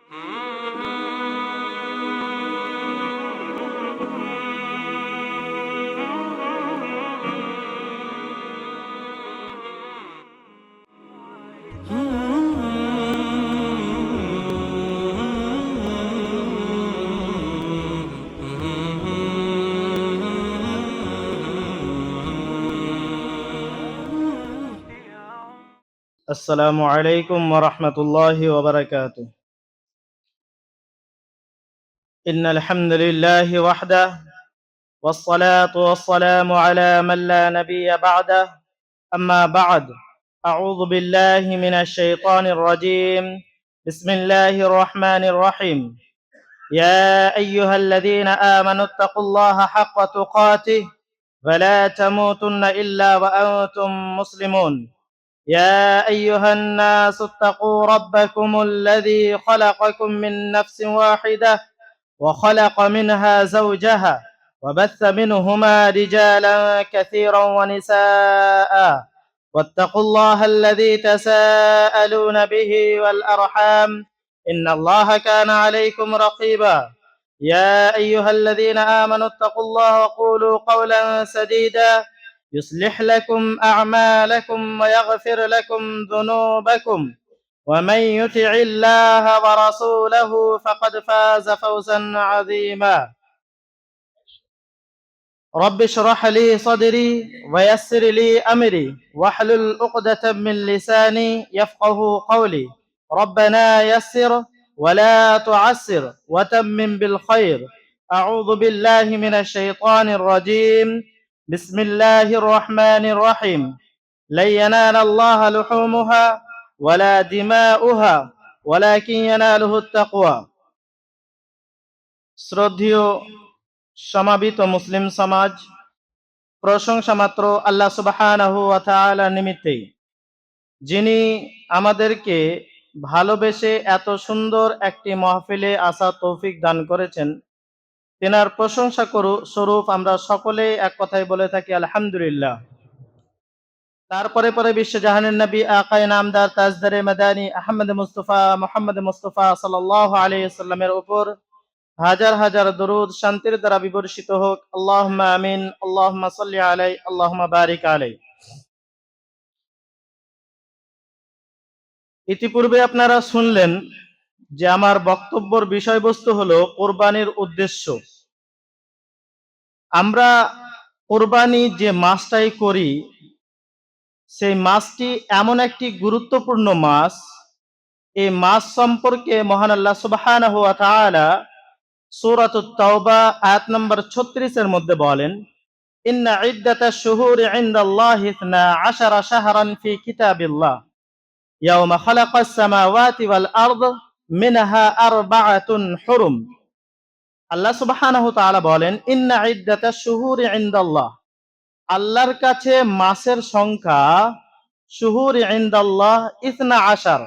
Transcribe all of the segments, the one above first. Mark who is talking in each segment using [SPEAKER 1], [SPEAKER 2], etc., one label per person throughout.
[SPEAKER 1] السلام عليكم ورحمة الله وبركاته. إن الحمد لله وحده والصلاة والسلام على من لا نبي بعده. أما بعد، أعوذ بالله من الشيطان الرجيم. بسم الله الرحمن الرحيم. يا أيها الذين آمنوا اتقوا الله حق تقاته ولا تموتن إلا وأنتم مسلمون. يا أيها الناس اتقوا ربكم الذي خلقكم من نفس واحدة وخلق منها زوجها وبث منهما رجالا كثيرا ونساء واتقوا الله الذي تساءلون به والأرحام إن الله كان عليكم رقيبا. يا أيها الذين آمنوا اتقوا الله وقولوا قولا سديدا يصلح لكم أعمالكم ويغفر لكم ذنوبكم ومن يطع الله ورسوله فقد فاز فوزا عظيما. رب اشرح لي صدري ويسر لي أمري واحلل عقدة من لساني يفقه قولي. ربنا يسر ولا تعسر وتمم بالخير. أعوذ بالله من الشيطان الرجيم. بسم الله الرحمن الرحيم. لن ينال الله لحومها ولا دماؤها ولكن يناله التقوى. শ্রদ্ধেয় সমাবিত মুসলিম সমাজ, প্রশংসা মাত্র আল্লাহ সুবহানাহু ওয়া তাআলার নিমিত্তেই, যিনি আমাদেরকে ভালোবেসে এত সুন্দর একটি মাহফিলে আসার তৌফিক দান করেছেন। তেনার প্রশংসা স্বরূপ আমরা সকলেই এক কথাই বলে থাকি আলহামদুলিল্লাহ। তারপরে বিশ্বজাহানের নবী আকায়ে নামদার তাজদারে মাদানী আহমদ মুস্তাফা মুহাম্মদ মুস্তাফা সাল্লাল্লাহু আলাইহি ওয়াসাল্লামের উপর হাজার হাজার দরুদ শান্তির দ্বারা বিবর্ষিত হোক। আল্লাহুম্মা আমিন। আল্লাহুম্মা সাল্লি আলাইহি, আল্লাহুম্মা বারিক আলাইহি। ইতিপূর্বে আপনারা শুনলেন যে আমার বক্তব্যের বিষয়বস্তু হলো কোরবানির উদ্দেশ্য। আমরা কোরবানি যে মাসটাই করি, সেই মাসটি এমন একটি গুরুত্বপূর্ণ মাস। এই মাস সম্পর্কে মহান আল্লাহ সুবহানাহু ওয়া তাআলা সূরাতুত তাওবা আয়াত নম্বর 36 এর মধ্যে বলেন, ইন্না ইদ্দাতাশ শুহুরি ইনদাল্লাহি 12 শাহরান ফি কিতাবিল্লাহ ইয়াওমা খালাকাস সামাওয়াতি ওয়াল আরদ মিনহা আরবাআতুন হুরুম। আল্লাহ সুবহানাহু ওয়া তাআলা বলেন, ইন্না ইদ্দাতাশ শুহুরি ইনদাল্লাহ, আল্লাহর কাছে মাসের সংখ্যা, শুহুরি ইনদাল্লাহ 12,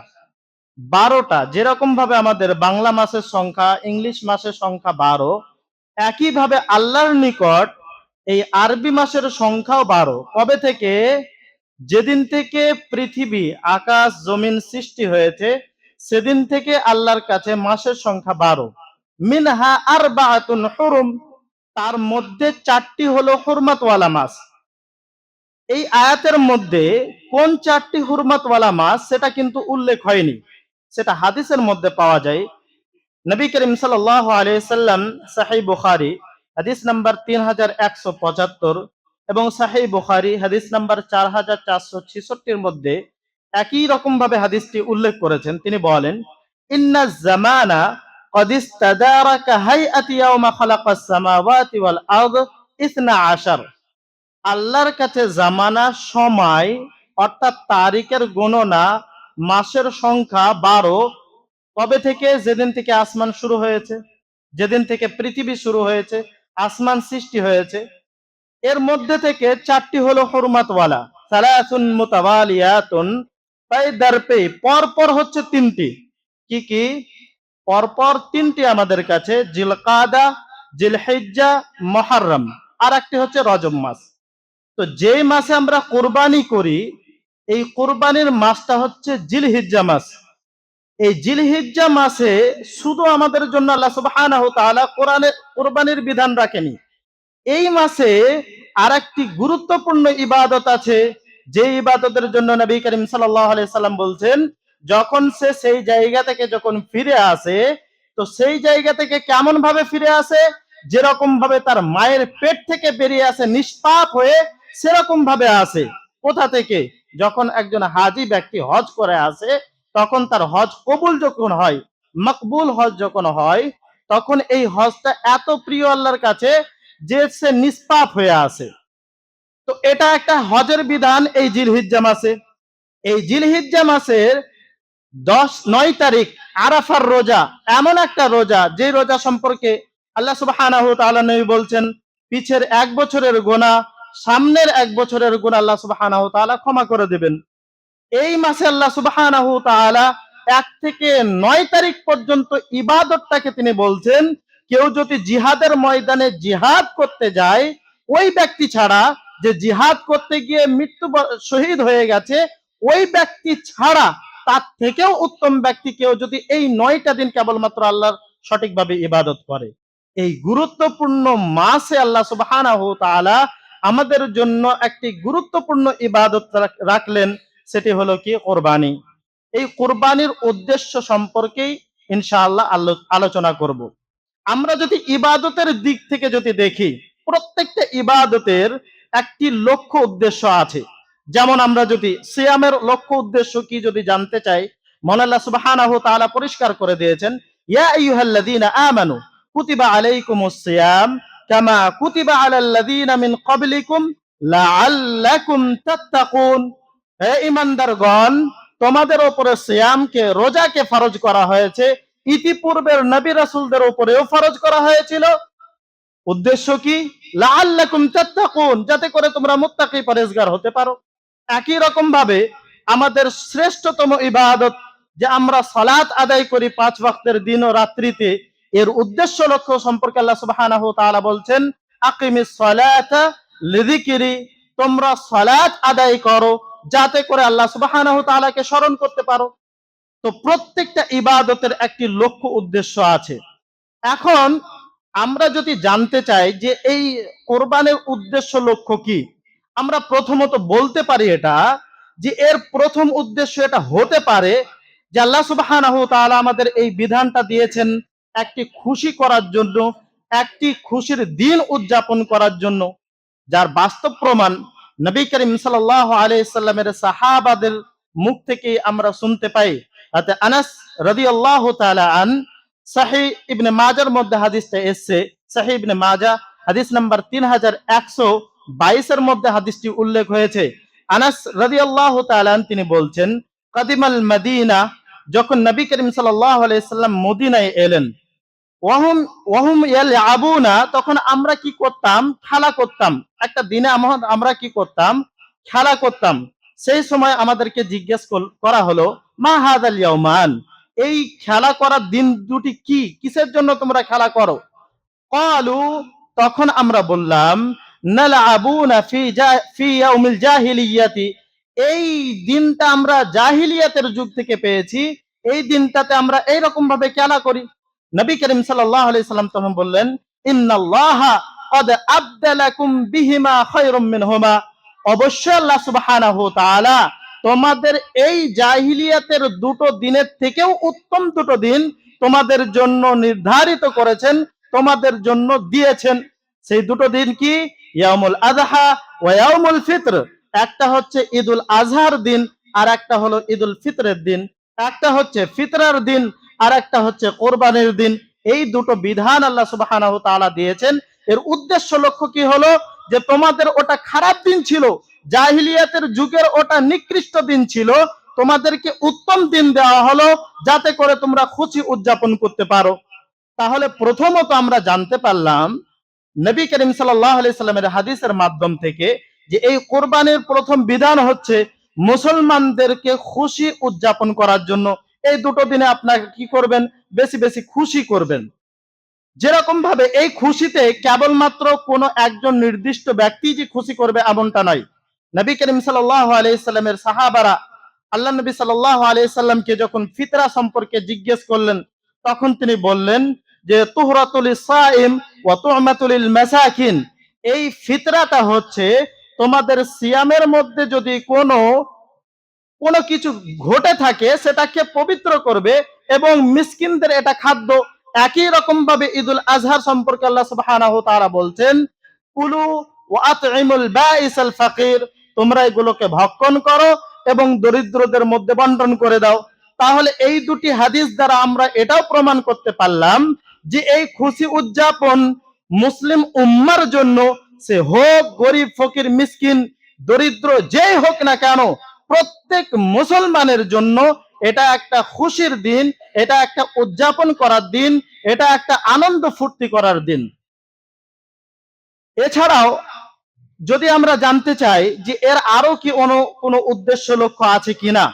[SPEAKER 1] 12টা। যেরকম ভাবে আমাদের বাংলা মাসের সংখ্যা, ইংলিশ মাসের সংখ্যা 12, একই ভাবে আল্লাহর নিকট এই আরবি মাসের সংখ্যাও 12। কবে থেকে? যেদিন থেকে পৃথিবী, আকাশ, জমিন সৃষ্টি হয়েছে, সেদিন থেকে আল্লাহর কাছে মাসের সংখ্যা 12। মিনহা আরবাআতুন হুরুম, তার মধ্যে 4টি হলো হুরমাতওয়ালা মাস। এই আয়াতের মধ্যে কোন 4টি হুরমাতওয়ালা মাস সেটা কিন্তু উল্লেখ হয়নি, সেটা হাদিসের মধ্যে পাওয়া যায়। নবী করিম সাল্লাল্লাহু আলাইহি সাল্লাম সহিহ বুখারী হাদিস নাম্বার 3175 এবং সহিহ বুখারী হাদিস নাম্বার 4466 এর মধ্যে একই রকম ভাবে হাদিসটি উল্লেখ করেছেন। তিনি বলেন, ইন্নাজ জামানা ক্বাদ ইস্তাদারাকা হাইআতি ইয়াওমা খালাকাস সামাওয়াতি ওয়াল আরদ 12। আল্লাহর কাছে জামানা, সময় অর্থাৎ তারিখের গণনা, মাসের সংখ্যা 12। কবে থেকে? যেদিন থেকে আসমান শুরু হয়েছে, যেদিন থেকে পৃথিবী শুরু হয়েছে, আসমান সৃষ্টি হয়েছে। এর মধ্যে থেকে 4টি হলো হুরমাতওয়ালা, সালাসুন মুতাওয়ালিয়াতুন, পরপর হচ্ছে 3টি। কি কি? পরপর 3টি আমাদের কাছে, জিলকাদা, জিলহিজ্জা, মুহররম, আর একটি হচ্ছে রজব মাস। তো যেই মাসে আমরা কোরবানি করি, এই কোরবানির মাসটা হচ্ছে জিলহিজ্জা মাস। এই জিলহিজ্জা মাসে শুধু আমাদের জন্য আল্লাহ সুবহানাহু ওয়া তাআলা কোরআনে কুরবানির বিধান রাখেনি। এই মাসে আরেকটি গুরুত্বপূর্ণ ইবাদত আছে, যে ইবাদতের জন্য নবী করিম সাল্লাল্লাহু আলাইহি সাল্লাম বলছেন, যখন সে সেই জায়গা থেকে যখন ফিরে আসে, তো সেই জায়গা থেকে কেমন ভাবে ফিরে আসে, যেরকম ভাবে তার মায়ের পেট থেকে বেরিয়ে আসে নিষ্পাপ হয়ে, সেরকম ভাবে আসে। কোথা থেকে? যখন একজন হাজী ব্যক্তি হজ করে আসে, তখন তার হজ কবুল যখন হয়, মকবুল হজ যখন হয়, তখন এই হজটা এত প্রিয় আল্লাহর কাছে যে সে নিষ্পাপ হয়ে আসে। তো এটা একটা হজের বিধান এই জিলহিজ্জা মাসে। এই জিলহিজ্জা মাসের 9 তারিখ আরাফার রোজা, এমন একটা রোজা যে রোজা সম্পর্কে আল্লাহ সুবহানাহু ওয়া তাআলা নবী বলছেন, পিছের 1 বছরের গুনাহ, সামনের 1 বছরের গুনাহ আল্লাহ সুবহানাহু ওয়া তাআলা ক্ষমা করে দেবেন। এই মাসে আল্লাহ সুবহানাহু ওয়া তাআলা 1 থেকে 9 তারিখ পর্যন্ত ইবাদতটাকে তিনি বলছেন, কেউ যদি জিহাদের ময়দানে জিহাদ করতে যায়, ওই ব্যক্তি ছাড়া, যে জিহাদ করতে গিয়ে শহীদ হয়ে গেছে, ওই ব্যক্তি ছাড়া তার থেকেও উত্তম ব্যক্তি কেউ যদি এই 9টা দিন কেবলমাত্র আল্লাহর সঠিকভাবে ইবাদত করে। এই গুরুত্বপূর্ণ মাসে আল্লাহ সুবহানাহু ওয়া তাআলা আমাদের জন্য একটি গুরুত্বপূর্ণ ইবাদত রাখলেন, সেটি হলো কি কোরবানি। এই কোরবানির উদ্দেশ্য সম্পর্কেই ইনশাআল্লাহ আলোচনা করব। আমরা যদি ইবাদতের দিক থেকে যদি দেখি, প্রত্যেকটা ইবাদতের একটি লক্ষ্য উদ্দেশ্য আছে। যেমন আমরা যদি সিয়ামের লক্ষ্য উদ্দেশ্য কি যদি জানতে চাই, মহান আল্লাহ সুবহানাহু ওয়া তাআলা পরিষ্কার করে দিয়েছেন, ইয়া আইয়ুহাল্লাযীনা আমানু কুতিবা আলাইকুমুস সিয়াম কামা কুতিবা আলাল্লাযীনা মিন ক্বাবলিকুম লাআল্লাকুম তাত্তাকুন। হে ঈমানদারগণ, তোমাদের উপরে সিয়ামকে, রোজাকে ফরজ করা হয়েছে, ইতিপূর্বের নবী রাসূলদের উপরেও ফরজ করা হয়েছিল। উদ্দেশ্য কি? লাআল্লাকুম তাত্তাকুন, যাতে করে তোমরা মুত্তাকি পরেজগার হতে পারো। একই রকম ভাবে আমাদের শ্রেষ্ঠতম ইবাদত যে আমরা সালাত আদায় করি 5 ওয়াক্তের দিন ও রাত্রিতে, এর উদ্দেশ্য লক্ষ্য সম্পর্কে আল্লাহ সুবহানাহু ওয়া তাআলা বলছেন, আকিমিস সালাতা লিযিকরি, তোমরা সালাত আদায় করো যাতে করে আল্লাহ সুবহানাহু ওয়া তাআলাকে স্মরণ করতে পারো। তো প্রত্যেকটা ইবাদতের একটি লক্ষ্য উদ্দেশ্য আছে। এখন আমরা যদি জানতে চাই যে এই কোরবানের উদ্দেশ্য লক্ষ্য কি, আমরা প্রথমত বলতে পারি এটা, যে এর প্রথম উদ্দেশ্য এটা হতে পারে যে আল্লাহ সুবহানাহু ওয়া তাআলা আমাদের এই বিধানটা দিয়েছেন একটি খুশি করার জন্য, একটি খুশির দিন উদযাপন করার জন্য, যার বাস্তব প্রমাণ নবী করিম সাল্লাল্লাহু আলাইহি সাল্লামের সাহাবাদের মুখ থেকে আমরা শুনতে পাই। তাতে আনাস রাদিয়াল্লাহু তাআলা আন, সহিহ ইবনে মাজার মধ্যে হাদিসটা এসেছে, সহিহ ইবনে মাজাহ হাদিস নাম্বার 3122 এর মধ্যে হাদিসটি উল্লেখ হয়েছে। আনাস রাদিয়াল্লাহু তাআলা তিনি বলছেন, কাদিমাল মদিনা, যখন নবী করিম সাল্লাল্লাহু আলাইহি সাল্লাম মদিনায় এলেন, ওয়াহুম ওয়াহুম ইয়ালআবুনা, তখন আমরা কি করতাম? খেলা করতাম। একটা দিনে আমরা কি করতাম? খেলা করতাম। সেই সময় আমাদেরকে জিজ্ঞেস করা হলো, মা হাযাল ইয়াউমান, এই খেলা করার দিন দুটি কি, কিসের জন্য তোমরা খেলা করো? ক্বালু, তখন আমরা বললাম, নালআবুনা ফি ইয়াউমিল জাহিলিয়াতি, এই দিনটা আমরা জাহিলিয়াতের যুগ থেকে পেয়েছি, এই দিনটাতে আমরা এইরকম ভাবে খেলা করি। নবী করিম সাল্লাল্লাহু আলাইহি সাল্লাম তখন বললেন, ইন্নাল্লাহা ক্বাদ আবদালাকুম বিহিমা খায়রুম মিনহুমা, অবশ্যই আল্লাহ সুবহানাহু ওয়া তাআলা তোমাদের এই জাহিলিয়াতের দুটো দিনের থেকেও উত্তম দুটো দিন তোমাদের জন্য নির্ধারিত করেছেন, তোমাদের জন্য দিয়েছেন। সেই দুটো দিন কি? ইয়াউমুল আযহা ওয়া ইয়াউমুল ফিতর। একটা হচ্ছে ঈদুল আজহার দিন, আর একটা হলো ঈদুল ফিতরের দিন। একটা হচ্ছে ফিতরার দিন, আর একটা হচ্ছে কোরবানির দিন। এই দুটো বিধান আল্লাহ সুবহানাহু ওয়া তাআলা দিয়েছেন। এর উদ্দেশ্য লক্ষ্য কি হলো? যে তোমাদের ওটা খারাপ দিন ছিল, জাহিলিয়াতের যুগের ওটা নিকৃষ্ট দিন ছিল, তোমাদেরকে উত্তম দিন দেওয়া হলো যাতে করে তোমরা খুশি উদযাপন করতে পারো। তাহলে প্রথমত আমরা জানতে পারলাম নবী করিম সাল্লাল্লাহু আলাইহি সাল্লামের হাদিসের মাধ্যম থেকে যে এই কোরবানির প্রথম বিধান হচ্ছে মুসলমানদেরকে খুশি উদযাপন করার জন্য। এই দুটো দিনে আপনাকে কি করবেন? বেশি বেশি খুশি করবেন। যেরকম ভাবে এই খুশিতে কেবলমাত্র কোনো একজন নির্দিষ্ট ব্যক্তি যে খুশি করবে এমনটা নয়। নবী করিম সাল্লাল্লাহু আলাইহি সাল্লামের সাহাবারা আল্লাহ নবী সাল্লাল্লাহু আলাইহি সাল্লামকে যখন ফিতরা সম্পর্কে জিজ্ঞেস করলেন, তখন তিনি বললেন যে তুহরাতুল সাইম ওয়া তু'মাতুল মাসাকিন, এই ফিতরাটা হচ্ছে তোমাদের সিয়ামের মধ্যে যদি কোনো কিছু ঘটে থাকে সেটাকে পবিত্র করবে এবং মিসকিনদের এটা খাদ্য। একই রকম ভাবে ঈদুল আজহার সম্পর্কে আল্লাহ সুবহানাহু ওয়া তাআলা বলছেন কুলু ওয়া আত'ইমুল বাঈসাল ফাকির, তোমরা এগুলোকে ভক্ষণ করো এবং দরিদ্রদের মধ্যে বন্টন করে দাও। তাহলে এই দুটি হাদিস দ্বারা আমরা এটাও প্রমাণ করতে পারলাম যে এই খুশি উদযাপন মুসলিম উম্মার জন্য, সে হোক গরিব ফকির মিসকিন দরিদ্র যেই হোক না কেন, প্রত্যেক মুসলমানের জন্য এটা একটা খুশির দিন, এটা একটা উদযাপন করার দিন, এটা একটা আনন্দ ফুর্তি করার দিন। এছাড়াও যদি আমরা জানতে চাই যে এর আরো কি কোনো উদ্দেশ্য লক্ষ্য আছে কিনা,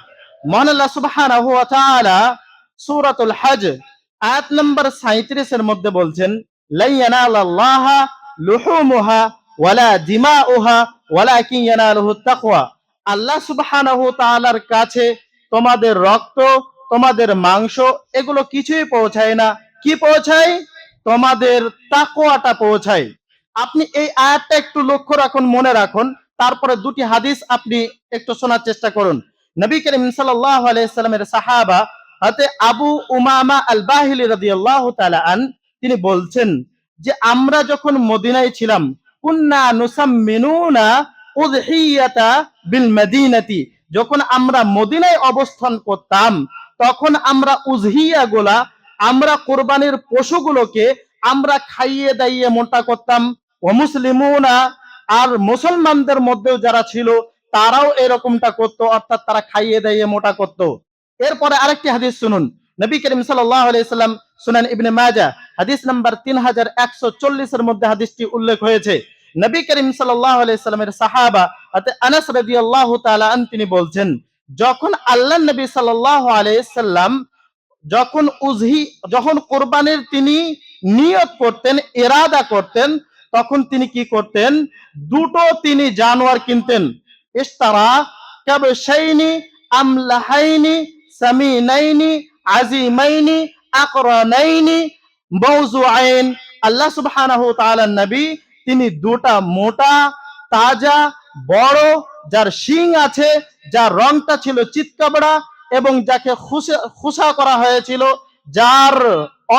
[SPEAKER 1] মহান আল্লাহ সুবহানাহু ওয়া তাআলা সূরাতুল হজ আয়াত নম্বর 37 এর মধ্যে বলছেন লা ইয়ানালাল্লাহা লুহুমুহা ওয়ালা দিমাউহা ওয়ালাকিন ইয়ানালুহুত তাকওয়া, আল্লাহ সুবহানাহু ওয়া তাআলার কাছে তোমাদের রক্ত, তোমাদের মাংস এগুলো কিছুই পৌঁছায় না। কি পৌঁছায়? তোমাদের তাকওয়াটা পৌঁছায়। আপনি এই আয়াতটা একটু লক্ষ্য রাখুন, মনে রাখুন, তারপরে দুটি হাদিস আপনি একটু শোনার চেষ্টা করুন। নবী করিম সাল্লাল্লাহু আলাইহি সাল্লামের সাহাবা হযরত আবু উমামা আল বাহিলি রাদিয়াল্লাহু তাআলা আন, তিনি বলছেন যে আমরা যখন মদিনায় ছিলাম কুন্না নুসাম্মিনুনা উযহিয়াতা বিল মদিনাতি, যখন আমরা মদিনায় অবস্থান করতাম তখন আমরা উযহিয়া গোলা, আমরা কুরবানির পশুগুলোকে আমরা খাইয়ে দাইয়ে মোটা করতাম। ও মুসলিমুনা, আর মুসলমানদের মধ্যেও যারা ছিল তারাও এরকমটা করত, অর্থাৎ তারা খাইয়ে দাইয়ে মোটা করত। এরপরে আরেকটি হাদিস শুনুন, নবী করিম সাল্লাল্লাহু আলাইহি সাল্লাম সুনান ইবনে মাজাহ হাদিস নাম্বার 3140 এর মধ্যে হাদিসটি উল্লেখ হয়েছে। নবী করিম সাল্লাল্লাহু আলাইহি সাল্লামের সাহাবা হযরত আনাস রাদিয়াল্লাহু তাআলা আন, তিনি বলছেন যখন আল্লাহর নবী সাল্লাল্লাহু আলাইহি সাল্লাম যখন কোরবানির তিনি নিয়ত করতেন, ইরাদা করতেন, তখন তিনি কি করতেন? দুটো তিনি জানোয়ার কিনতেন। ইশতারা কাবশাইনি আমলাহাইনি সামিনাইনি আজিমাইনি আকরানাইনি মাওজুআইন। আল্লাহ সুবহানাহু ওয়া তাআলার নবী তিনি দুটা মোটা তাজা বড়, যার শিং আছে, যার রংটা ছিল চিতকাবড়া এবং যাকে খুসা করা হয়েছিল, যার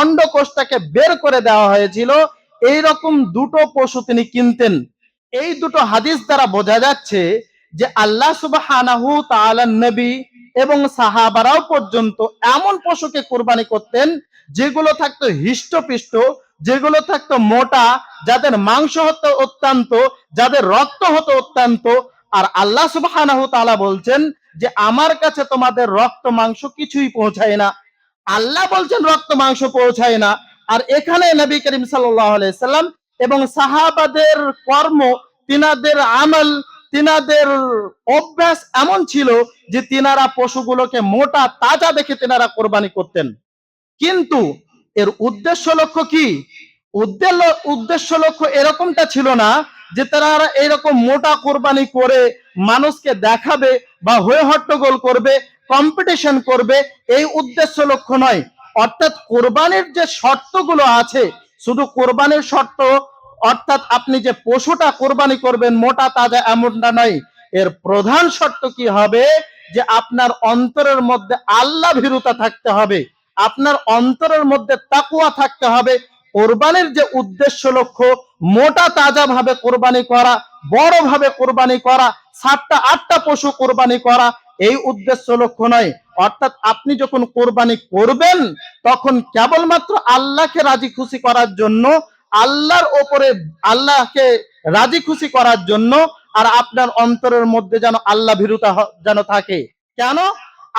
[SPEAKER 1] অন্ডকোষটাকে বের করে দেওয়া হয়েছিল, এইরকম দুটো পশু তিনি কিনতেন। এই দুটো হাদিস দ্বারা বোঝা যাচ্ছে যে আল্লাহ সুবহানাহু তাআলার নবী এবং সাহাবারাও পর্যন্ত এমন পশুকে কুরবানি করতেন যেগুলো থাকতো হিষ্টপিষ্ট, যেগুলো থাকতো মোটা, যাদের মাংস হতো অত্যন্ত, যাদের রক্ত হতো অত্যন্ত। আর আল্লাহ সুবহানাহু তাআলা বলছেন যে আমার কাছে তোমাদের রক্ত মাংস কিছুই পৌঁছায় না। আল্লাহ বলছেন রক্ত মাংস পৌঁছায় না, আর এখানে নবী করিম সাল্লাল্লাহু আলাইহি সাল্লাম এবং সাহাবাদের কর্ম, তিনাদের আমল, তিনাদের অভ্যাস এমন ছিল যে তিনারা পশুগুলোকে মোটা তাজা দেখে তিনারা কোরবানি করতেন। কিন্তু এর উদ্দেশ্য লক্ষ্য কি? উদ্দেশ্য লক্ষ্য এরকমটা ছিল না যে তারা এরকম মোটা কোরবানি করে মানুষকে দেখাবে বা হয়ে হট্টগোল করবে, কম্পিটিশন করবে, এই উদ্দেশ্য লক্ষ্য নয়। অর্থাৎ কোরবানির যে শর্তগুলো আছে, শুধু কোরবানির শর্ত অর্থাৎ আপনি যে পশুটা কোরবানি করবেন মোটা তাজা এমনটা নয়। এর প্রধান শর্ত কি হবে? যে আপনার অন্তরের মধ্যে আল্লাহ ভীরুতা থাকতে হবে, আপনার অন্তরের মধ্যে তাকওয়া থাকতে হবে। কোরবানির যে উদ্দেশ্য লক্ষ্য মোটা তাজা ভাবে কোরবানি করা, বড় ভাবে কোরবানি করা, 7টা 8টা পশু কোরবানি করা, এই উদ্দেশ্য লক্ষ্য নয়। অর্থাৎ আপনি যখন কোরবানি করবেন তখন কেবলমাত্র আল্লাহকে রাজি খুশি করার জন্য, আল্লাহর ওপরে আল্লাহকে রাজি খুশি করার জন্য, আর আপনার অন্তরের মধ্যে যেন আল্লাহ ভীরুতা যেন থাকে। কেন?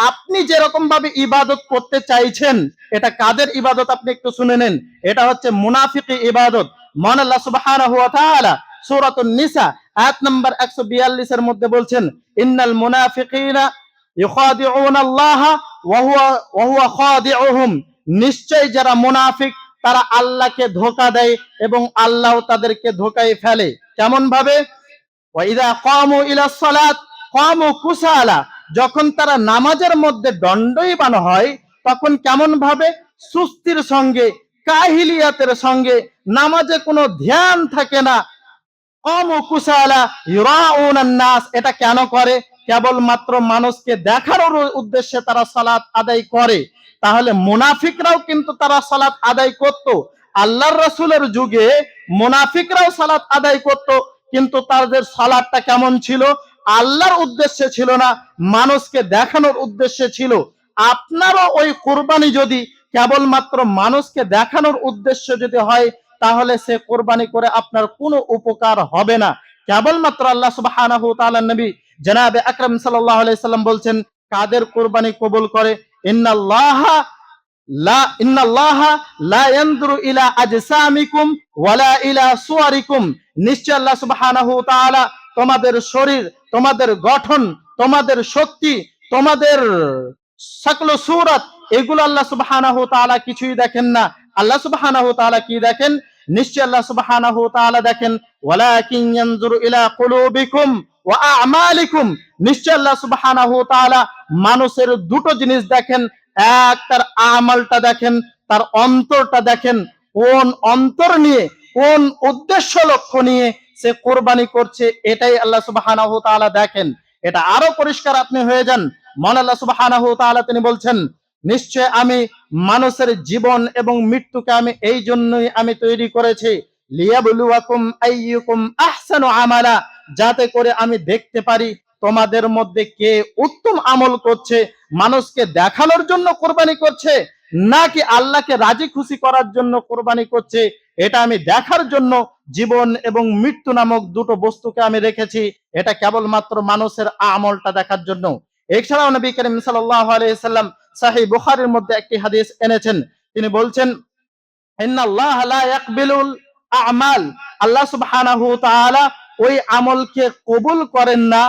[SPEAKER 1] আপনি যেরকম ভাবে ইবাদত করতে চাইছেন, এটা কাদের ইবাদত আপনি একটু শুনে নেন। এটা হচ্ছে মুনাফিকি ইবাদত। মহান আল্লাহ সুবহানাহু ওয়া তাআলা সূরাতুন নিসা আয়াত নাম্বার 142 এর মধ্যে বলছেন ইন্নাল মুনাফিকিনা ইউখাদিউনা আল্লাহ ওয়া হুয়া খাদিউহুম, নিশ্চয় যারা মুনাফিক তারা আল্লাহকে ধোঁকা দেয় এবং আল্লাহ তাদেরকে ধোঁকায় ফেলে। কেমন ভাবে? ওয়া ইযা কামু ইলা সালাত কামু কুসালা, যখন তারা নামাজের মধ্যে দণ্ডায়মান হয় তখন কেমন ভাবে সুস্তির সঙ্গে, কাহিলিয়াতের সঙ্গে, নামাজে কোনো ধ্যান থাকে না, এটা কেন করে? কেবলমাত্র মানুষকে দেখানোর উদ্দেশ্যে তারা সালাত আদায় করে। তাহলে মুনাফিকরাও কিন্তু তারা সালাত আদায় করত। আল্লাহর রাসূলের যুগে মুনাফিকরাও সালাত আদায় করত, কিন্তু তাদের সালাতটা কেমন ছিল? আল্লাহর উদ্দেশ্যে ছিল না, মানুষকে দেখানোর উদ্দেশ্যে ছিল। আপনারও ওই কুরবানি যদি কেবলমাত্র মানুষকে দেখানোর উদ্দেশ্য যদি হয়, তাহলে সে কোরবানি করে আপনার কোনো উপকার হবে না। কেবলমাত্র আল্লাহ সুবহানাহু ওয়া তাআলার নবী জনাবে আকরাম সাল্লাল্লাহু আলাইহি সাল্লাম বলছেন, কাদের কোরবানি কবুল করে? ইন্নাল্লাহা লা ইয়ানজুরু ইলা আজসামিকুম ওয়ালা ইলা সুওয়ারিকুম। নিশ্চয় আল্লাহ সুবহানাহু ওয়া তাআলা তোমাদের শরীর, তোমাদের গঠন, তোমাদের শক্তি, তোমাদের সকল সূরত, এগুলো আল্লাহ সুবহানাহু ওয়া তাআলা কিছুই দেখেন না। আল্লাহ সুবহানাহু ওয়া তাআলা কি দেখেন? নিশ্চয় আল্লাহ সুবহানাহু ওয়া তাআলা দেখেন ওয়ালাকিন ইয়ানজুরু ইলা কুলুবিকুম ওয়া আমালিকুম। নিশ্চয় আল্লাহ সুবহানাহু ওয়া তাআলা মানুষের দুটো জিনিস দেখেন, এক তার আমলটা দেখেন, তার অন্তরটা দেখেন। কোন অন্তর নিয়ে, কোন উদ্দেশ্য লক্ষ্য নিয়ে সে কোরবানি করছে, এটাই আল্লাহ সুবহানাহু ওয়া তাআলা দেখেন। এটা আরো পরিষ্কার আপনি হয়ে যান। মহান আল্লাহ সুবহানাহু ওয়া তাআলা তিনি বলছেন, নিশ্চয় আমি মানুষের জীবন এবং মৃত্যুকে আমি এই জন্যই আমি তৈরি করেছি, লিয়াবলুয়াকুম আইয়ুকুম আহসানু আমালা, যাতে করে আমি দেখতে পারি তোমাদের মধ্যে কে উত্তম আমল করছে, মানুষকে দেখানোর জন্য কোরবানি করছে নাকি আল্লাহকে রাজি খুশি করার জন্য কোরবানি করছে। এটা আমি দেখার জন্য জীবন এবং মৃত্যু নামক দুটো বস্তুকে আমি রেখেছি, এটা কেবলমাত্র মানুষের আমলটা দেখার জন্য। এছাড়াও নবী করিম সাল্লাল্লাহু আলাইহি সাল্লাম সহিহ বুখারীর মধ্যে একটি হাদিস এনেছেন, তিনি বলছেন, ইন্নাল্লাহা লা ইয়াকবিলুল আমাল, আল্লাহ সুবহানাহু ওয়া তাআলা ওই আমলকে কবুল করেন না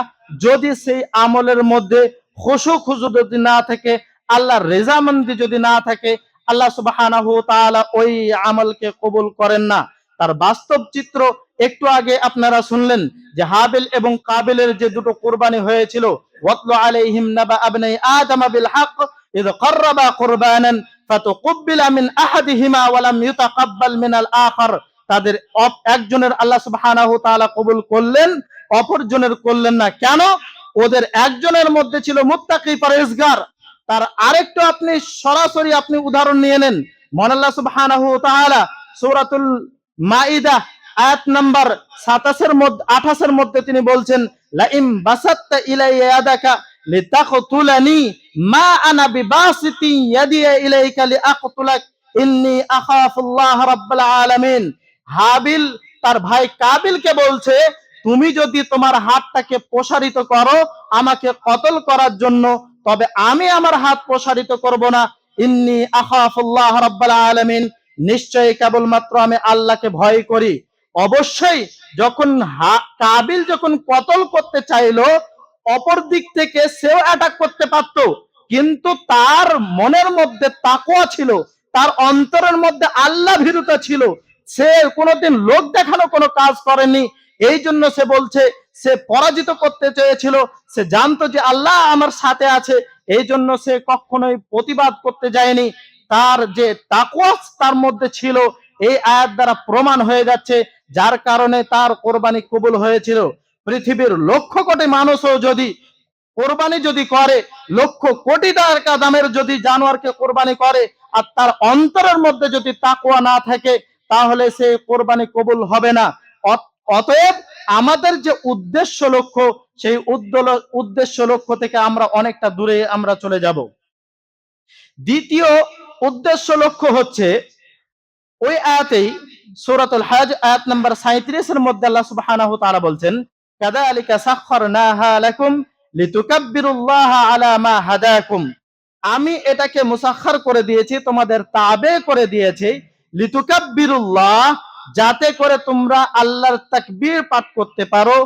[SPEAKER 1] যদি সেই আমলের মধ্যে খুশু যদি না থাকে, আল্লাহর রেজামন্দি যদি না থাকে, আল্লাহ সুবহানাহু ওয়া তাআলা ওই আমলকে কবুল করেন না। তার বাস্তব চিত্র একটু আগে আপনারা শুনলেন যে হাবিল এবং কাবিলের যে দুটো কুরবানি হয়েছিল, ওয়াতলু আলাইহিম নাবা আবনাই আদম বিল হক ইয কাররাবা কুরবানান ফাতুকব্বিলা মিন আহাদিহিমা ওয়া লাম ইউতাকাব্বাল মিনাল আখার। তাদের একজনের আল্লাহ সুবহানাহু ওয়া তাআলা কবুল করলেন, অপরজনের করলেন না। কেন? ওদের একজনের মধ্যে ছিল মুত্তাকি পরহেজগার, তার আরেকটা আপনি সরাসরি আপনি উদাহরণ নিয়ে নেন। মহান আল্লাহ সুবহানাহু ওয়া তাআলা সূরাতুল মাইদা আয়াত নাম্বার 27 এর মধ্যে তিনি বলছেন, লাইম বাসাত্তা ইলাইয়া ইয়াদাকা লিতাকতুলানি মা আনা বিবাসিতি ইয়াদি ইলাইকা লিআকতুলাক ইন্নী আখাফুল্লাহ রাব্বুল আলামিন। হাবিল তার ভাই কাবিলকে বলছে, তুমি যদি তোমার হাতটাকে প্রসারিত করো আমাকে কতল করার জন্য, তবে আমি আমার হাত প্রসারিত করব না। ইন্নী আখাফুল্লাহ রাব্বুল আলামিন, নিশ্চয়ই কেবলমাত্র আমি আল্লাহকে ভয় করি। অবশ্যই যখন কাবিল যখন কতল করতে চাইলো, অপর দিক থেকে সেও অ্যাটাক করতে পারত, কিন্তু তার মনের মধ্যে তাকওয়া ছিল, তার অন্তরের মধ্যে আল্লাহ ভীরুতা ছিল, সে কোনোদিন লোক দেখানো কোনো কাজ করেনি। এই জন্য সে বলছে, সে পরাজিত করতে চেয়েছিল, সে জানতো যে আল্লাহ আমার সাথে আছে, এই জন্য সে কখনোই প্রতিবাদ করতে যায়নি। তার যে তাকওয়া তার মধ্যে ছিল, এই আয়াত দ্বারা প্রমাণ হয়ে যাচ্ছে, যার কারণে তার কোরবানি কবুল হয়েছিল। পৃথিবীর লক্ষ কোটি মানুষও যদি কোরবানি যদি করে, লক্ষ কোটি টাকা দামের যদি জানোয়ারকে কোরবানি করে, আর তার অন্তরের মধ্যে যদি তাকওয়া না থাকে, তাহলে সে কোরবানি কবুল হবে না। অতএব আমাদের যে উদ্দেশ্য লক্ষ্য, সেই উদ্দেশ্য লক্ষ্য থেকে আমরা অনেকটা দূরে আমরা চলে যাব। দ্বিতীয় উদ্দেশ্য লক্ষ্য হচ্ছে ওই আয়াতেই সূরাতুল হজ আয়াত নাম্বার 37 এর মধ্যে আল্লাহ সুবহানাহু ওয়া তাআলা বলছেন, কাযালিকা সাখখারনাহা লাকুম লিতুকাব্বিরুল্লাহা আলা মা হাদাকুম। আমি এটাকে মুসাখখার করে দিয়েছি, তোমাদের তাবে করে দিয়েছি, লিতুকাব্বিরুল্লাহ, যাতে করে তোমরা আল্লাহর তাকবীর পাঠ করতে পারো,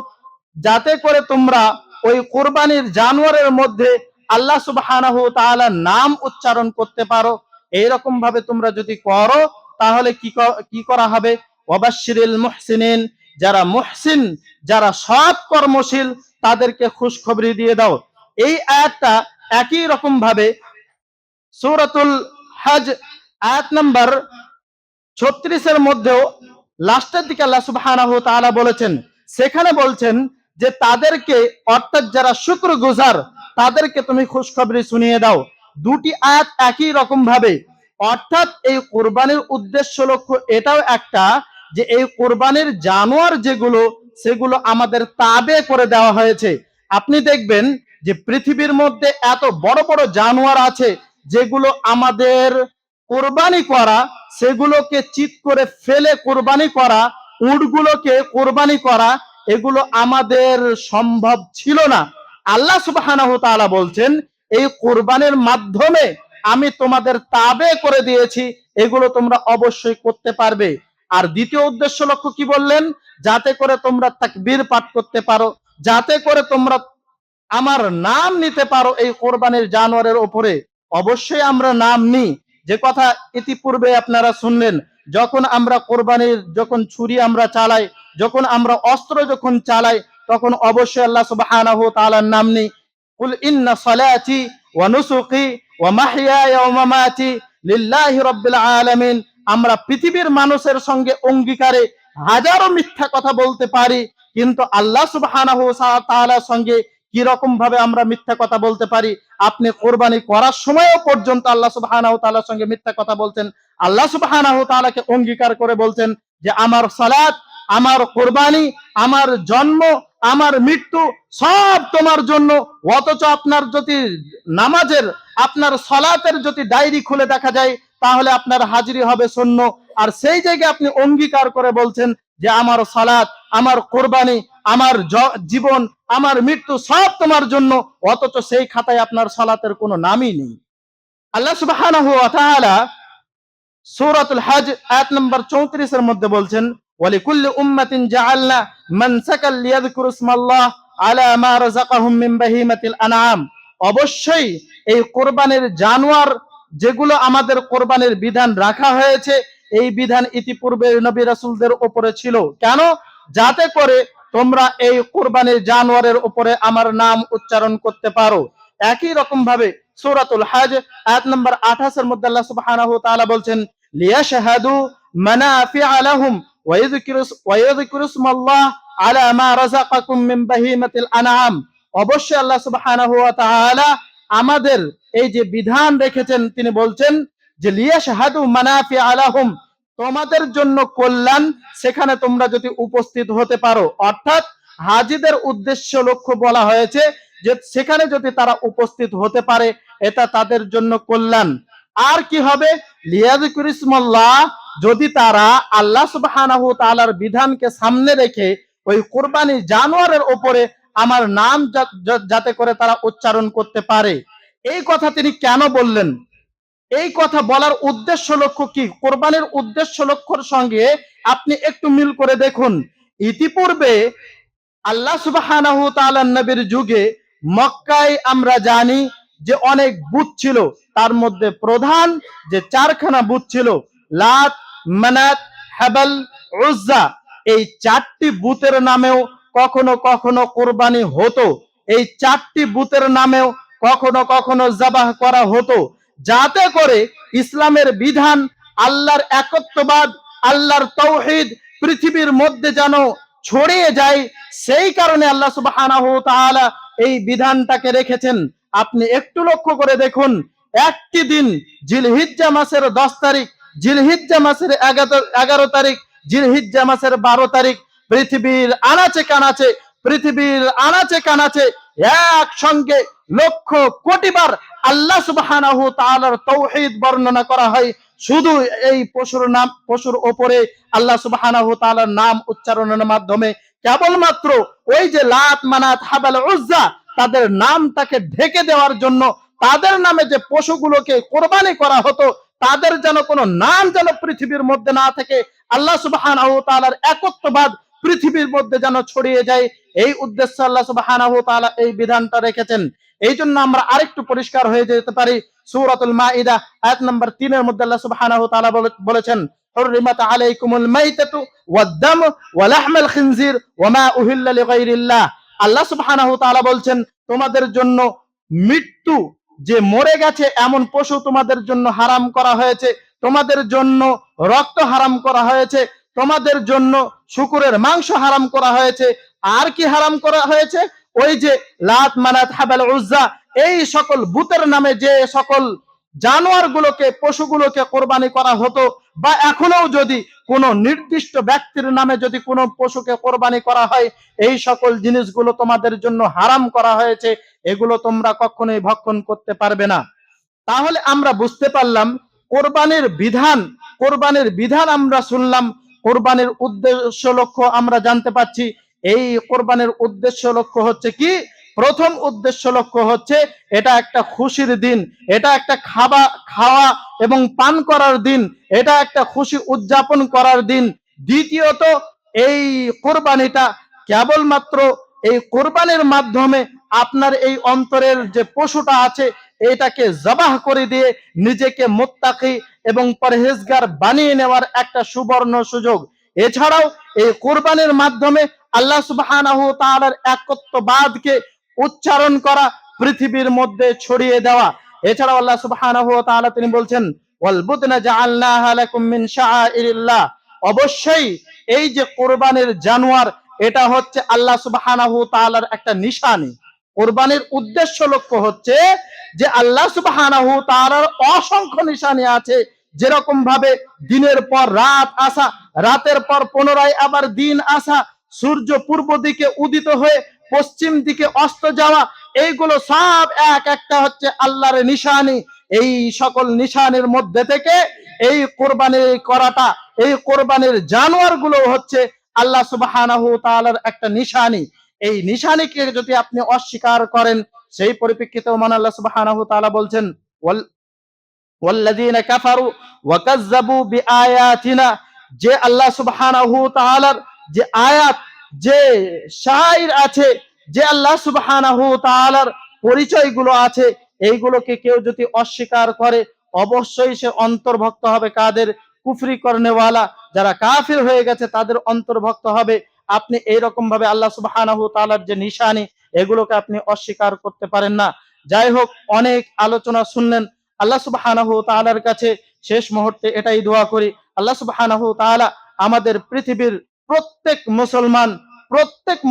[SPEAKER 1] যাতে করে তোমরা ওই কুরবানির জানোয়ারের মধ্যে আল্লাহ সুবহানাহু ওয়া তাআলার নাম উচ্চারণ করতে পারো। এইরকম ভাবে তোমরা যদি করো, তাহলে কি করা হবে? ওয়াবাশশিরিল মুহসিনিন, যারা মুহসিন, যারা সৎ কর্মশীল, তাদেরকে খুশখবরি দিয়ে দাও। এই আয়াতটা একই রকম ভাবে সূরাতুল হজ আয়াত নাম্বার 36 মধ্যেও লাস্টের দিকে আল্লাহ সুবহানাহু ওয়া তাআলা বলেছেন, সেখানে বলছেন যে তাদেরকে, অর্থাৎ যারা শুকরগুজার, তাদেরকে তুমি খুশখবরি শুনিয়ে দাও। দুটি আয়াত একই রকম ভাবে, অর্থাৎ এই কোরবানির উদ্দেশ্য লক্ষ্য এটাও একটা, যে এই কোরবানির জানোয়ার যেগুলো, সেগুলো আমাদের তাবে করে দেওয়া হয়েছে। আপনি দেখবেন যে পৃথিবীর মধ্যে এত বড় বড় জানোয়ার আছে যেগুলো আমাদের কোরবানি করা, সেগুলোকে চিৎ করে ফেলে কোরবানি করা, উটগুলোকে কোরবানি করা, এগুলো আমাদের সম্ভব ছিল না। আল্লাহ সুবহানাহু ওয়া তাআলা বলছেন, এই কোরবানির মাধ্যমে আমি তোমাদের তাবে করে দিয়েছি, এগুলো তোমরা অবশ্যই করতে পারবে। আর দ্বিতীয় উদ্দেশ্য লক্ষ্য কি বললেন? যাতে করে তোমরা তাকবীর পাঠ করতে পারো, যাতে করে তোমরা আমার নাম নিতে পারো এই কোরবানির জানোয়ারের উপরে। অবশ্যই আমরা নাম নিই, যে কথা ইতিপূর্বে আপনারা শুনলেন। যখন আমরা কোরবানির, যখন ছুরি আমরা চালাই, যখন আমরা অস্ত্র যখন চালাই, তখন অবশ্যই আল্লাহ সুবহানাহু ওয়া তাআলার নাম নিই। কুল ইন্না সালাতি ওয়া নুসুকি ওয়া মাহইয়ায়া ওয়া মামাতি লিল্লাহি রাব্বিল আলামিন। আমরা পৃথিবীর মানুষের সঙ্গে অঙ্গীকারে হাজারো মিথ্যা কথা বলতে পারি, কিন্তু আল্লাহ সুবহানাহু ওয়া তাআলার সঙ্গে কি রকম ভাবে আমরা মিথ্যা কথা বলতে পারি? আপনি কোরবানি করার সময়ও পর্যন্ত আল্লাহ সুবহানাহু ওয়া তাআলার সঙ্গে মিথ্যা কথা বলছেন। আল্লাহ সুবহানাহু ওয়া তাআলাকে অঙ্গীকার করে বলছেন যে আমার সালাত, আমার কোরবানি, আমার জন্ম, আমার মৃত্যু সব তোমার জন্য। অথচ আপনার যদি নামাজের, আপনার সালাতের যদি ডায়েরি খুলে দেখা যায়, তাহলে আপনার হাজিরি হবে শূন্য। আর সেই জায়গায় আপনি অঙ্গীকার করে বলছেন যে আমার সালাত, আমার কোরবানি, আমার জীবন, আমার মৃত্যু সব তোমার জন্য, অথচ সেই খাতায় আপনার সালাতের কোনো নামই নেই। আল্লাহ সুবহানাহু ওয়া তাআলা সূরাতুল হজ আয়াত নম্বর 34 এর মধ্যে বলছেন, ওয়ালিকুল্লি উম্মাতিন জাআলনা মানসাকাল লিয়াযকুরু ইসমাল্লাহ আলা মা রাযাকাহুম মিন বাহিমাতিল আনআম। অবশ্যই এই কোরবানির জানোয়ার যেগুলো আমাদের কোরবানির বিধান রাখা হয়েছে, এই বিধান ইতিপূর্বে নবী রাসূলদের উপরে ছিল। কেন? যাতে করে তোমরা এই কোরবানির জানোয়ারের উপরে আমার নাম উচ্চারণ করতে পারো। একই রকম ভাবে সূরাতুল হজ আয়াত নম্বর 28 এর মধ্যে আল্লাহ সুবহানাহু ওয়া তাআলা বলছেন, লিয়াশহাদু মানাফিআ লাহুম ওয়া ইয়াযকুরু ইসমাল্লাহ আলা মা রাযাকাকুম মিন বাহিমাতিল আনআম। অবশ্যই আল্লাহ সুবহানাহু ওয়া তাআলা আমাদের এই যে বিধান রেখেছেন, তিনি বলছেন যে লিয়াশহাদু মানাফিআ লাহুম, তোমাদের জন্য কল্যাণ, সেখানে তোমরা যদি উপস্থিত হতে পারো। অর্থাৎ হাজীদের উদ্দেশ্য লক্ষ্য বলা হয়েছে যে সেখানে যদি তারা উপস্থিত হতে পারে, এটা তাদের জন্য কল্যাণ। আর কি হবে? লিয়াযকুরু ইসমাল্লাহ, যদি তারা আল্লাহ সুবহানাহু ওয়া তাআলার বিধানকে সামনে রেখে ওই কুরবানি জানোয়ারের উপরে আমার নাম যাতে করে তারা উচ্চারণ করতে পারে। এই কথা তিনি কেন বললেন? এই কথা বলার উদ্দেশ্য লক্ষ্য কি? কোরবানির উদ্দেশ্য লক্ষ্যর সঙ্গে আপনি একটু মিল করে দেখুন। ইতিপূর্বে আল্লাহ সুবহানাহু ওয়া তাআলার নবীর যুগে মক্কায় আমরা জানি যে অনেক বুত ছিল। তার মধ্যে প্রধান যে চারখানা বুত ছিল, লাত, মানাত, হাবাল, উজ্জা, এই চারটি বুতের নামেও কখনো কখনো কোরবানি হতো। এই চারটি বুতের নামেও কখনো কখনো জবাহ করা হতো, যাতে করে ইসলামের বিধান, আল্লাহর একত্ববাদ, আল্লাহর তাওহীদ পৃথিবীর মধ্যে যেন ছড়িয়ে যায়। সেই কারণে আল্লাহ সুবহানাহু ওয়া তাআলা এই বিধানটাকে রেখেছেন। আপনি একটু লক্ষ্য করে দেখুন, একটি দিন জিলহিজ্জা মাসের 10 তারিখ, জিলহিজ্জা মাসের 11 তারিখ, জিলহিজ্জা মাসের 12 তারিখ পৃথিবীর আনাচে কানাচে, পৃথিবীর আনাচে কানাচে একসঙ্গে লক্ষ কোটিবার আল্লাহ সুবহানাহু ওয়া তাআলার তাওহীদ বর্ণনা করা হয়। শুধু এই পশুর উপরে আল্লাহ সুবহানাহু ওয়া তাআলার নাম উচ্চারণের মাধ্যমে, কেবলমাত্র ওই যে লাত, মানাত, হাবাল, উজ্জা, তাদের নামটাকে ঢেকে দেওয়ার জন্য, তাদের নামে যে পশুগুলোকে কোরবানি করা হতো, তাদের যেন কোনো নাম যেন পৃথিবীর মধ্যে না থাকে, আল্লাহ সুবহানাহু ওয়া তাআলার একত্ববাদ পৃথিবীর মধ্যে যেন ছড়িয়ে যায়, এই উদ্দেশ্যে আল্লাহ সুবহানাহু ওয়া তাআলা এই বিধানটা রেখেছেন। এই জন্য আমরা আরেকটু পরিষ্কার হয়ে যেতে পারি। সূরাতুল মাইদা আয়াত নম্বর 3 এর মধ্যে আল্লাহ সুবহানাহু ওয়া তাআলা বলেছেন, হুররিমাত আলাইকুমুল মাইতাতু ওয়াদ-দাম ওয়া লাহমুল খিনজির ওয়া মা উহিল্লা লিগাইরিল্লাহ। আল্লাহ সুবহানাহু ওয়া তাআলা বলছেন, তোমাদের জন্য মৃত্যু, যে মরে গেছে এমন পশু তোমাদের জন্য হারাম করা হয়েছে, তোমাদের জন্য রক্ত হারাম করা হয়েছে, তোমাদের জন্য শুকুরের মাংস হারাম করা হয়েছে। আর কি হারাম করা হয়েছে? ওই যে লাত, মানাত, হাবাল, উজ্জা, এই সকল বুতের নামে যে সকল জানোয়ারগুলোকে, পশুগুলোকে কোরবানি করা হতো, বা এখনো যদি কোনো নির্দিষ্ট ব্যক্তির নামে যদি কোনো পশুকে কোরবানি করা হয়, এই সকল জিনিসগুলো তোমাদের জন্য হারাম করা হয়েছে। এগুলো তোমরা কখনোই ভক্ষণ করতে পারবে না। তাহলে আমরা বুঝতে পারলাম কোরবানির বিধান। কোরবানির বিধান আমরা শুনলাম, কোরবানির উদ্দেশ্য লক্ষ্য আমরা জানতে পাচ্ছি। এই কোরবানির উদ্দেশ্য লক্ষ্য হচ্ছে কি? প্রথম উদ্দেশ্য লক্ষ্য হচ্ছে এটা একটা খুশির দিন, এটা একটা খাওয়া এবং পান করার দিন, এটা একটা খুশি উদযাপন করার দিন। দ্বিতীয়ত, এই কোরবানিটা কেবলমাত্র এই কোরবানির মাধ্যমে আপনার এই অন্তরের যে পশুটা আছে এটাকে জবাহ করে দিয়ে নিজেকে মুত্তাকি এবং পরহেজগার বানিয়ে নেওয়ার একটা সুবর্ণ সুযোগ। এছাড়াও এই কোরবানির মাধ্যমে আল্লাহ সুবহানাহু ওয়া তাআলার একত্ববাদকে উচ্চারণ করা, পৃথিবীর মধ্যে ছড়িয়ে দেওয়া। এছাড়াও আল্লাহ সুবহানাহু ওয়া তাআলা তিনি বলছেন, ওয়াল বুদনা জাআলনাহা লাকুম মিন শাআইরিল্লাহ। অবশ্যই এই যে কোরবানির জানোয়ার, এটা হচ্ছে আল্লাহ সুবহানাহু ওয়া তাআলার একটা নিশানি। কোরবানির উদ্দেশ্য লক্ষ্য হচ্ছে যে আল্লাহ সুবহানাহু ওয়া তাআলার অসংখ্য নিশানি আছে। যেরকম ভাবে দিনের পর রাত আসা, রাতের পর পুনরায় আবার দিন আসা, সূর্য পূর্ব দিকে উদিত হয়ে পশ্চিম দিকে অস্ত যাওয়া, এইগুলো সব এক একটা হচ্ছে আল্লাহর নিশানি। এই সকল নিশানির মধ্যে থেকে এই কোরবানি করাটা, এই কোরবানির জানোয়ার গুলো হচ্ছে আল্লাহ সুবহানাহু ওয়া তাআলার একটা নিশানি। এই নিশানিকে যদি আপনি অস্বীকার করেন, সেই পরিপ্রেক্ষিতে মহান আল্লাহ সুবহানাহু ওয়া তাআলা বলছেন, ওয়াল্লাযীনা কাফারু ওয়া কাযযাবু বিআয়াতিনা। যে আল্লাহ সুবহানাহু ওয়া তাআলার যে আয়াত, যে শাইর আছে, যে আল্লাহ সুবহানাহু ওয়া তাআলার পরিচয়গুলো আছে, এইগুলোকে কেউ যদি অস্বীকার করে, অবশ্যই সে অন্তর্ভুক্ত হবে কাদের? কুফরি করনেওয়ালা, যারা কাফির হয়ে গেছে তাদের অন্তর্ভুক্ত হবে। আপনি এইরকম ভাবে আল্লাহ সুবহানাহু ওয়া তাআলার যে নিশানি, এগুলোকে আপনি অস্বীকার করতে পারেন না। যাই হোক, অনেক আলোচনা শুনলেন। আল্লাহ সুবহানাহু ওয়া তাআলার কাছে শেষ মুহূর্তে এটাই দোয়া করি, আল্লাহ সুবহানাহু ওয়া তাআলা আমাদের পৃথিবীর প্রত্যেক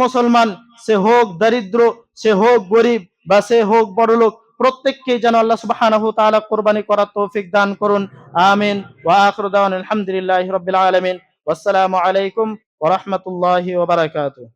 [SPEAKER 1] মুসলমান, সে হোক দরিদ্র, সে হোক গরিব, বা সে হোক বড়লোক, প্রত্যেককে যেন আল্লাহ সুবহানাহু ওয়া তাআলা কুরবানি করার তৌফিক দান করুন। আমিন। ওয়া আখিরু দাওয়ানা আলহামদুলিল্লাহি রাব্বিল আলামিন। ওয়াসসালামু আলাইকুম ওয়া রাহমাতুল্লাহি ওয়া বারাকাতুহু।